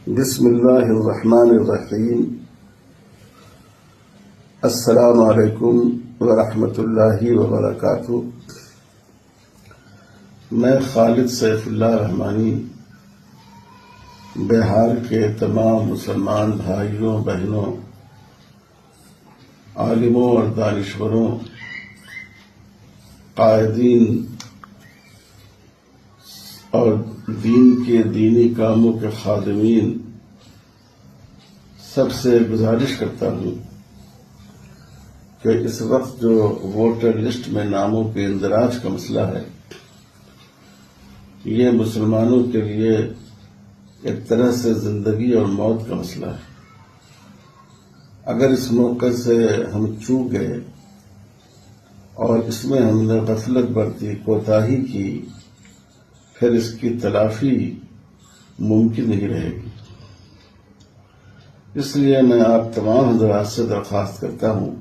بسم اللہ الرحمن الرحیم۔ السلام علیکم ورحمۃ اللہ وبرکاتہ۔ میں خالد سیف اللہ رحمانی بہار کے تمام مسلمان بھائیوں بہنوں، عالموں اور دانشوروں، قائدین اور دین کے دینی کاموں کے خادمین سب سے گزارش کرتا ہوں کہ اس وقت جو ووٹر لسٹ میں ناموں کے اندراج کا مسئلہ ہے، یہ مسلمانوں کے لیے ایک طرح سے زندگی اور موت کا مسئلہ ہے۔ اگر اس موقع سے ہم چوک گئے اور اس میں ہم نے غفلت برتی، کوتاہی کی، پھر اس کی تلافی ممکن نہیں رہے گی۔ اس لیے میں آپ تمام حضرات سے درخواست کرتا ہوں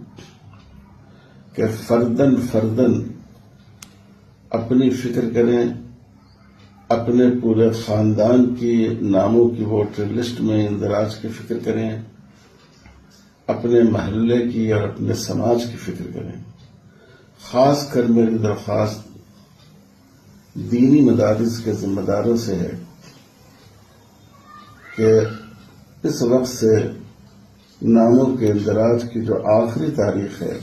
کہ فرداً اپنی فکر کریں، اپنے پورے خاندان کی ناموں کی ووٹر لسٹ میں اندراج کی فکر کریں، اپنے محلے کی اور اپنے سماج کی فکر کریں۔ خاص کر میری درخواست دینی مدارس کے ذمہ داروں سے ہے کہ اس وقت سے ناموں کے اندراج کی جو آخری تاریخ ہے،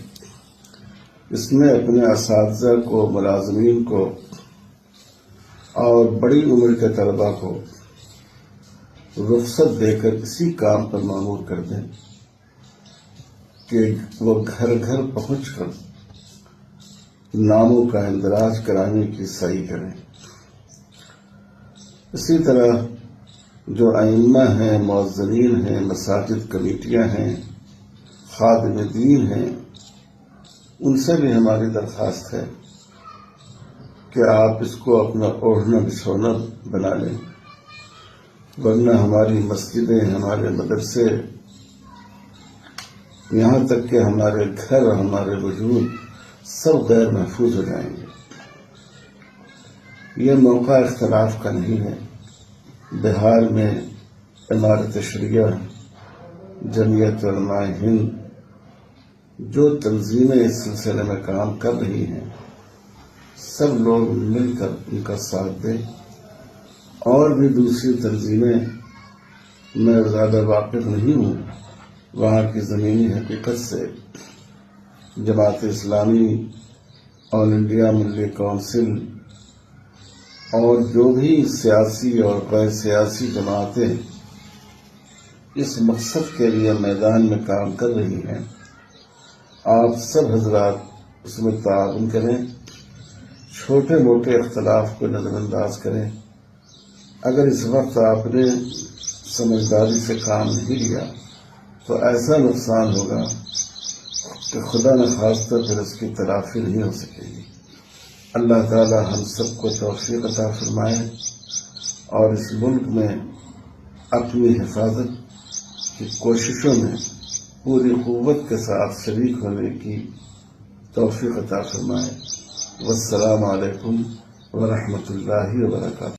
اس میں اپنے اساتذہ کو، ملازمین کو اور بڑی عمر کے طلباء کو رخصت دے کر اسی کام پر مامور کر دیں کہ وہ گھر گھر پہنچ کر ناموں کا اندراج کرانے کی سعی کریں۔ اسی طرح جو ائمہ ہیں، مؤذنین ہیں، مساجد کمیٹیاں ہیں، خادم دین ہیں، ان سے بھی ہماری درخواست ہے کہ آپ اس کو اپنا اوڑھنا بچھونا بنا لیں، ورنہ ہماری مسجدیں، ہمارے مدرسے، یہاں تک کہ ہمارے گھر اور ہمارے وجود سب غیر محفوظ ہو جائیں گے۔ یہ موقع اختلاف کا نہیں ہے۔ بہار میں امارت شریعہ، جمعیت علماء ہند، جو تنظیمیں اس سلسلے میں کام کر رہی ہیں، سب لوگ مل کر ان کا ساتھ دیں۔ اور بھی دوسری تنظیمیں، میں زیادہ واقف نہیں ہوں وہاں کی زمینی حقیقت سے، جماعت اسلامی، آل انڈیا ملی کونسل اور جو بھی سیاسی اور غیر سیاسی جماعتیں اس مقصد کے لیے میدان میں کام کر رہی ہیں، آپ سب حضرات اس میں تعاون کریں، چھوٹے موٹے اختلاف کو نظر انداز کریں۔ اگر اس وقت آپ نے سمجھداری سے کام نہیں لیا تو ایسا نقصان ہوگا کہ خدا نخواستہ پھر اس کی تلافی نہیں ہو سکے گی۔ اللہ تعالی ہم سب کو توفیق عطا فرمائے اور اس ملک میں اپنی حفاظت کی کوششوں میں پوری قوت کے ساتھ شریک ہونے کی توفیق عطا فرمائے۔ والسلام علیکم ورحمۃ اللہ وبرکاتہ۔